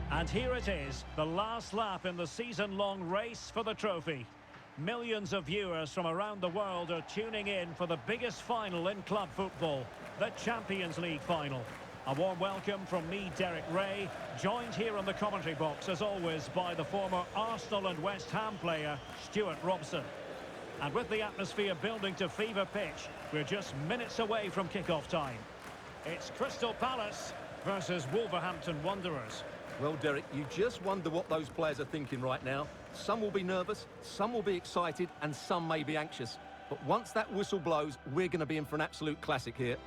And here it is, the last lap in the season-long race for the trophy. Millions of viewers from around the world are tuning in for the biggest final in club football, the Champions League final. A warm welcome from me, Derek Ray, joined here on the commentary box, as always, by the former Arsenal and West Ham player, Stuart Robson. And with the atmosphere building to fever pitch, we're just minutes away from kick-off time. It's Crystal Palace versus Wolverhampton Wanderers. Well, Derek, you just wonder what those players are thinking right now. Some will be nervous, some will be excited, and some may be anxious. But once that whistle blows, we're going to be in for an absolute classic here.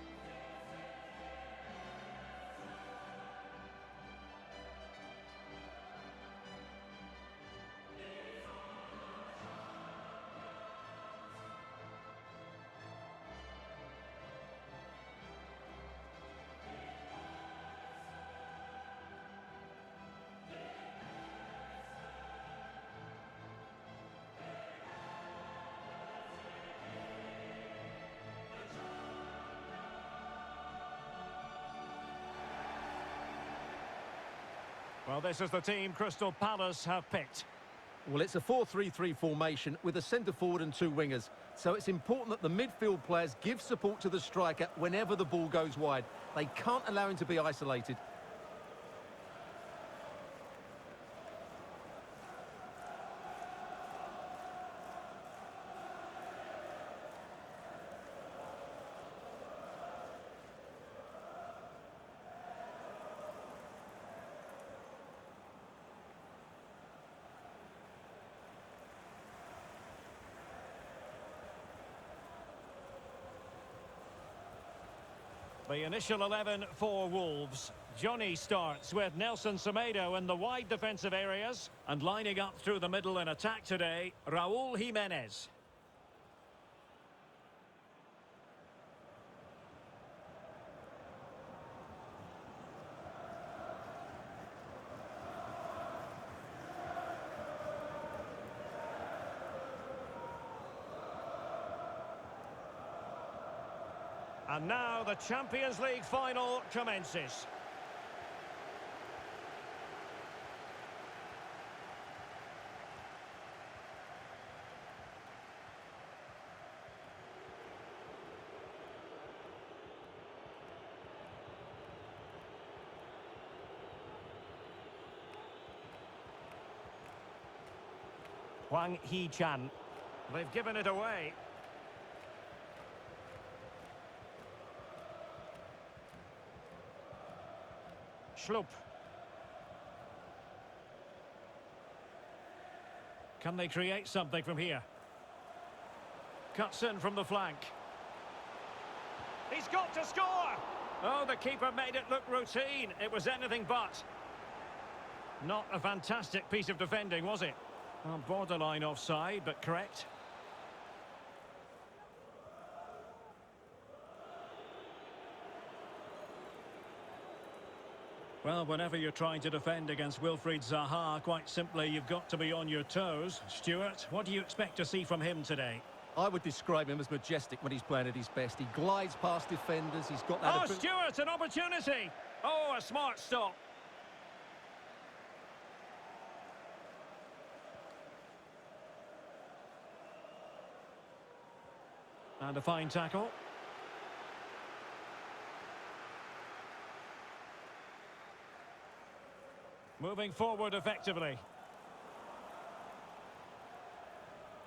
Well, this is the team Crystal Palace have picked. Well, it's a 4-3-3 formation with a centre-forward and two wingers. So it's important that the midfield players give support to the striker whenever the ball goes wide. They can't allow him to be isolated. The initial 11 for Wolves. Johnny starts with Nelson Semedo in the wide defensive areas. And lining up through the middle in attack today, Raúl Jiménez. And now the Champions League final commences. Hwang Hee-chan. They've given it away. Schlupp. Can they create something from here? Cuts in from the flank. He's got to score! Oh, the keeper made it look routine. It was anything but. Not a fantastic piece of defending, was it? Well, borderline offside, but correct. Well, whenever you're trying to defend against Wilfried Zaha, quite simply, you've got to be on your toes. Stuart, what do you expect to see from him today? I would describe him as majestic when he's playing at his best. He glides past defenders, he's got that... Oh, Stuart, an opportunity! Oh, a smart stop. And a fine tackle. Moving forward effectively.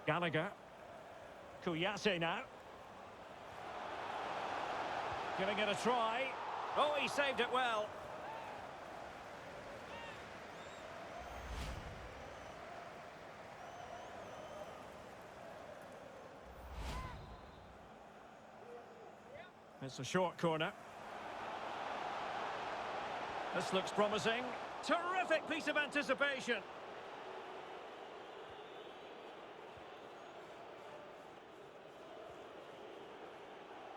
Gallagher. Kouyaté now. Giving it a try. Oh, he saved it well. It's a short corner. This looks promising. Terrific piece of anticipation.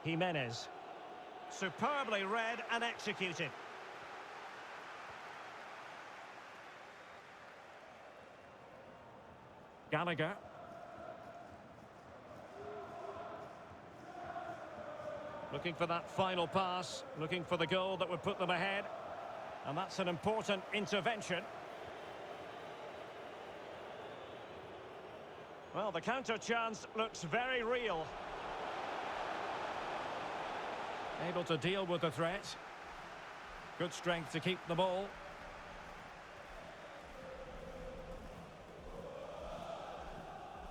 Jimenez. Superbly read and executed. Gallagher. Looking for that final pass, looking for the goal that would put them ahead. And that's an important intervention. Well, the counter chance looks very real. Able to deal with the threat. Good strength to keep the ball.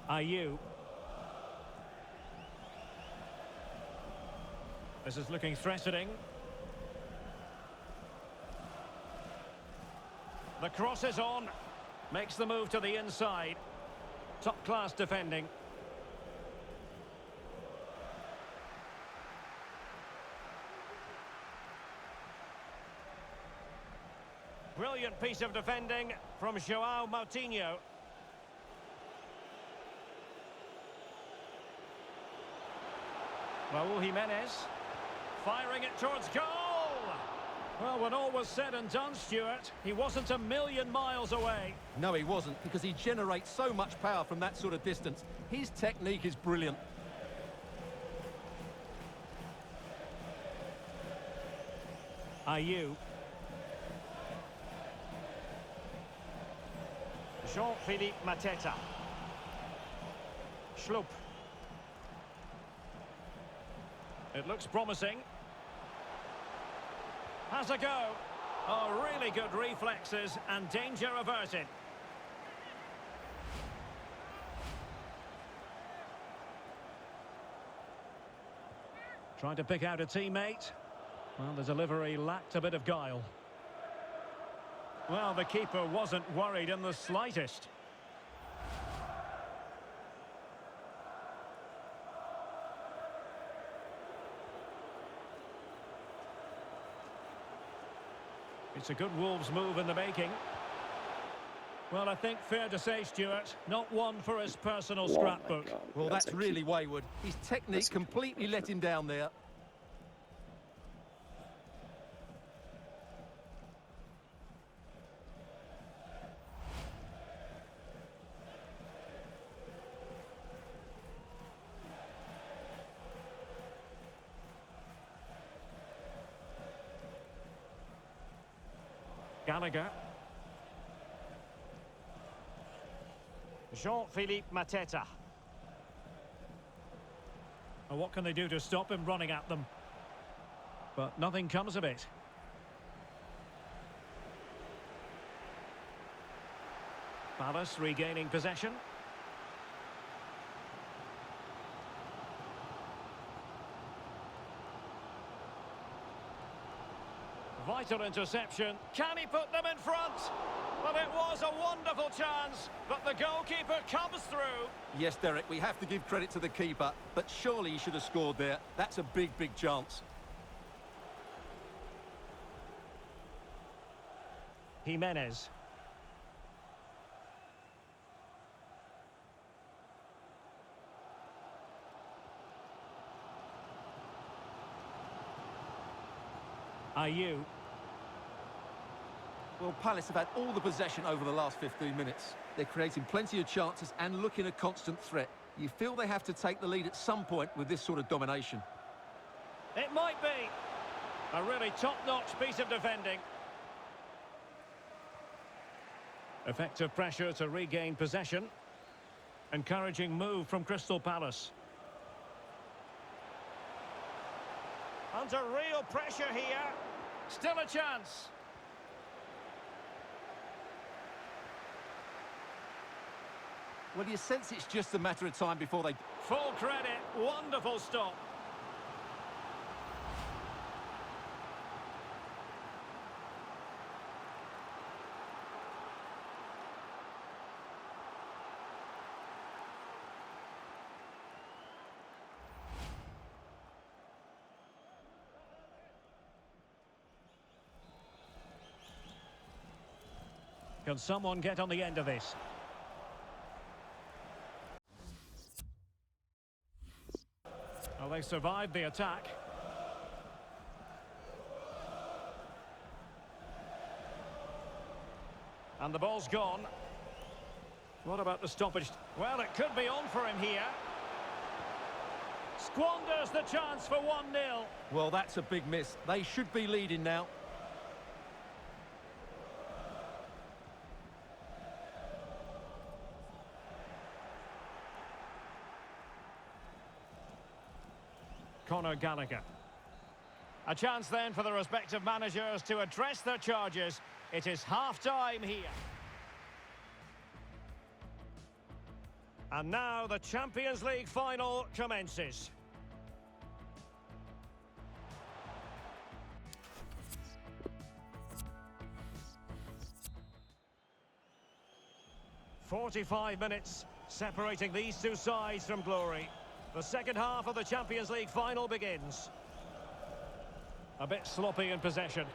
Ayew. This is looking threatening. The cross is on. Makes the move to the inside. Top-class defending. Brilliant piece of defending from João Moutinho. Raúl Jimenez. Firing it towards goal! Well, when all was said and done, Stuart, he wasn't a million miles away. No, he wasn't, because he generates so much power from that sort of distance. His technique is brilliant. Ayew. Jean-Philippe Mateta. Schlupp. It looks promising. Has a go. Oh, really good reflexes and danger averted. Trying to pick out a teammate. Well, the delivery lacked a bit of guile. Well, the keeper wasn't worried in the slightest. It's a good Wolves move in the making. Well, I think fair to say, Stuart, not one for his personal scrapbook. Well, that's really wayward. His technique completely let him down there. Gallagher. Jean-Philippe Mateta. Well, what can they do to stop him running at them? But nothing comes of it. Palace regaining possession. Vital interception. Can he put them in front? Well, it was a wonderful chance, but the goalkeeper comes through. Yes, Derek, we have to give credit to the keeper, but surely he should have scored there. That's a big, big chance. Jimenez. Ayew. Well, Palace have had all the possession over the last 15 minutes. They're creating plenty of chances and looking a constant threat. You feel they have to take the lead at some point with this sort of domination. It might be. A really top-notch piece of defending. Effective pressure to regain possession. Encouraging move from Crystal Palace. Under real pressure here. Still a chance. Well, you sense it's just a matter of time before they... Full credit. Wonderful stop. Can someone get on the end of this? Well, they survived the attack. And the ball's gone. What about the stoppage? Well, it could be on for him here. Squanders the chance for 1-0. Well, that's a big miss. They should be leading now. Conor Gallagher. A chance then for the respective managers to address their charges. It is half-time here. And now the Champions League final commences. "45 minutes separating these two sides from glory. The second half of the Champions League final begins. A bit sloppy in possession.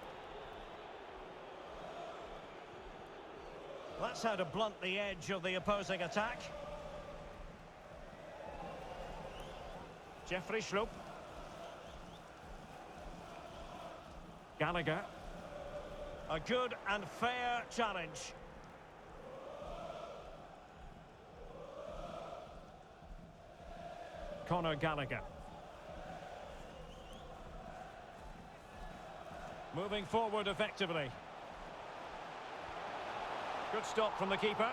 That's how to blunt the edge of the opposing attack. Jeffrey Schlupp. Gallagher. A good and fair challenge. Conor Gallagher. Moving forward effectively. Good stop from the keeper.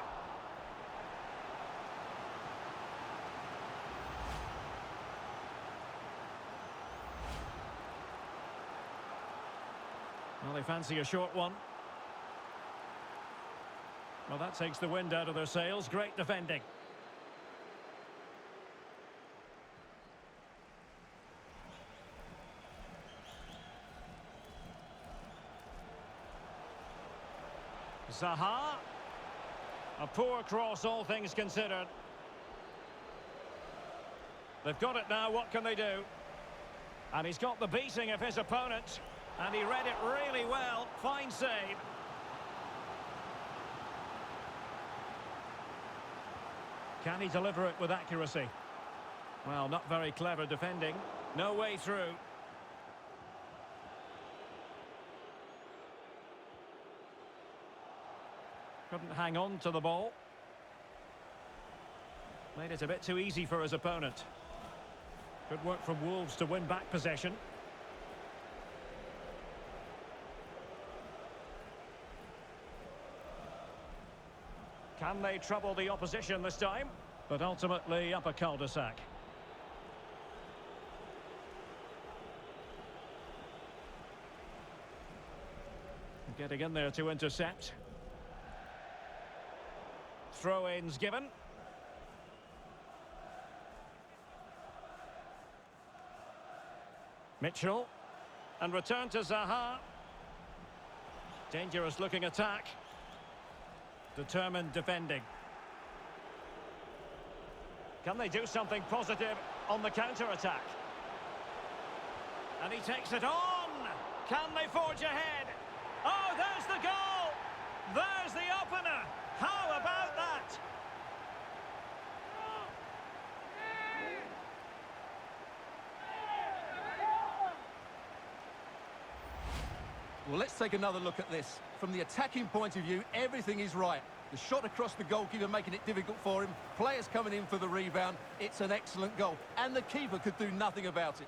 Well, they fancy a short one. Well, that takes the wind out of their sails. Great defending. Zaha. A poor cross, all things considered. They've got it now, what can they do? And he's got the beating of his opponent. And he read it really well. Fine save. Can he deliver it with accuracy? Well, not very clever defending. No way through. Couldn't hang on to the ball. Made it a bit too easy for his opponent. Good work from Wolves to win back possession. Can they trouble the opposition this time? But ultimately up a cul-de-sac. Getting in there to intercept. Throw-ins given. Mitchell. And return to Zaha. Dangerous looking attack. Determined defending. Can they do something positive on the counter-attack? And he takes it on! Can they forge ahead? Oh, there's the goal! There's the opener! How about that? Well, let's take another look at this. From the attacking point of view, everything is right. The shot across the goalkeeper making it difficult for him. Players coming in for the rebound. It's an excellent goal. And the keeper could do nothing about it.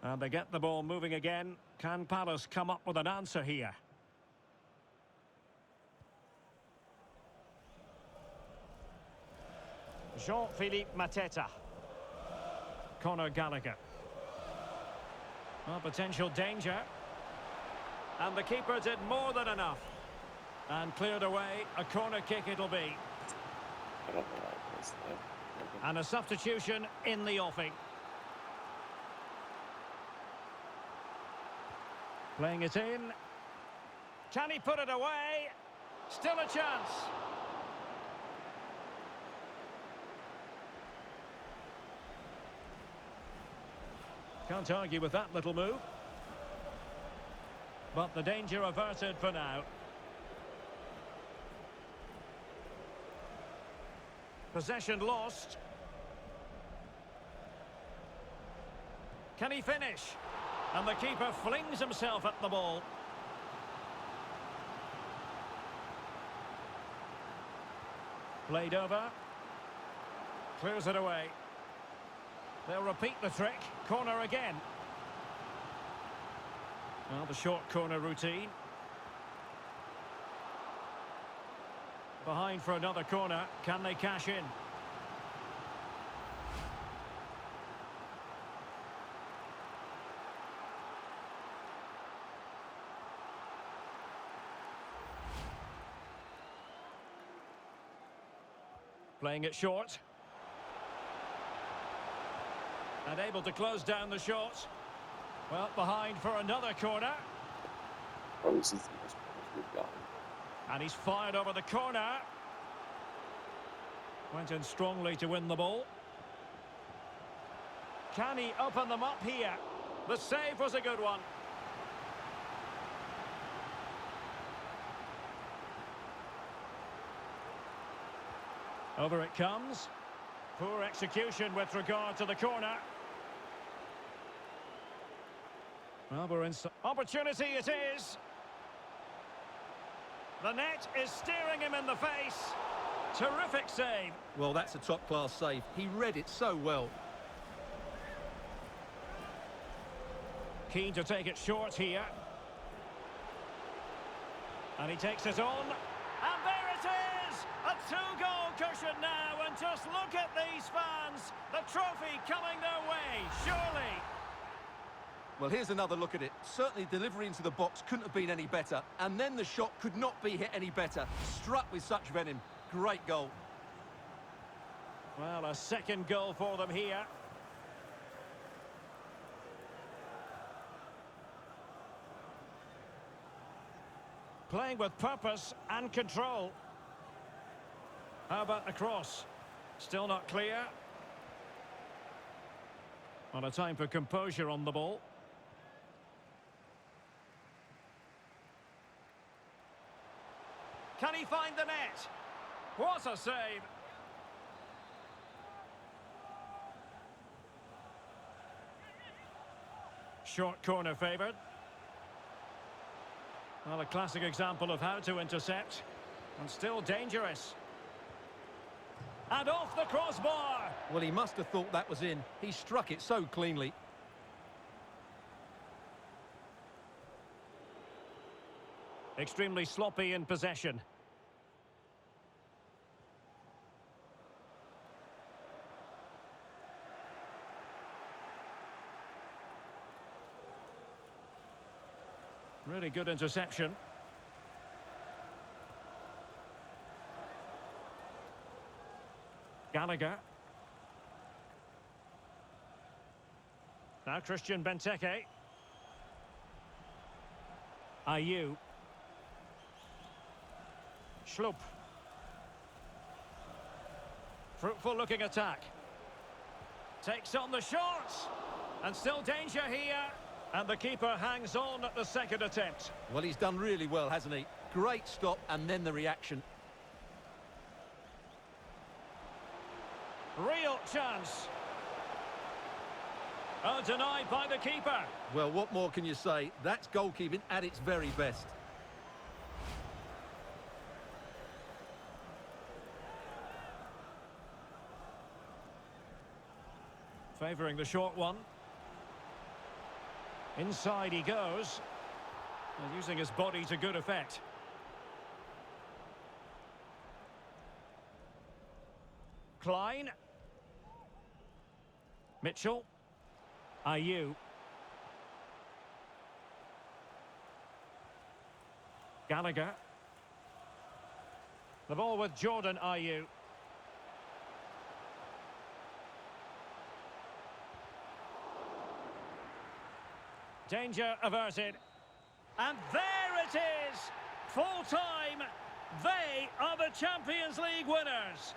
And they get the ball moving again. Can Palace come up with an answer here? Jean-Philippe Mateta. Conor Gallagher. Well, potential danger. And the keeper did more than enough. And cleared away. A corner kick it'll be. I don't know why I pressed that. And a substitution in the offing. Playing it in. Can he put it away? Still a chance. Can't argue with that little move. But the danger averted for now. Possession lost. Can he finish? And the keeper flings himself at the ball. Played over. Clears it away. They'll repeat the trick. Corner again. Well, the short corner routine. Behind for another corner. Can they cash in? Playing it short. And able to close down the shot. Well, behind for another corner. Probably this is the most corners we've gotten. And he's fired over the corner. Went in strongly to win the ball. Can he open them up here? The save was a good one. Over it comes. Poor execution with regard to the corner. Well, we're in opportunity it is. The net is steering him in the face. Terrific save. Well, that's a top-class save. He read it so well. Keen to take it short here. And he takes it on. And there it is! A two-goal cushion now. And just look at these fans. The trophy coming their way, surely. Well, here's another look at it. Certainly delivery into the box couldn't have been any better. And then the shot could not be hit any better. Struck with such venom. Great goal. Well, a second goal for them here. Playing with purpose and control. How about the cross? Still not clear. Well, a time for composure on the ball. Can he find the net? What a save! Short corner favoured. Well, a classic example of how to intercept. And still dangerous. And off the crossbar! Well, he must have thought that was in. He struck it so cleanly. Extremely sloppy in possession. Really good interception. Gallagher. Now Christian Benteke. Ayew. Schlupp. Fruitful looking attack. Takes on the shots. And still danger here. And the keeper hangs on at the second attempt. Well, he's done really well, hasn't he? Great stop and then the reaction. Real chance. Oh, denied by the keeper. Well, what more can you say? That's goalkeeping at its very best. Favouring the short one. Inside he goes. And using his body to good effect. Klein. Mitchell. Ayew. Gallagher. The ball with Jordan Ayew. Danger averted. And there it is! Full time! They are the Champions League winners!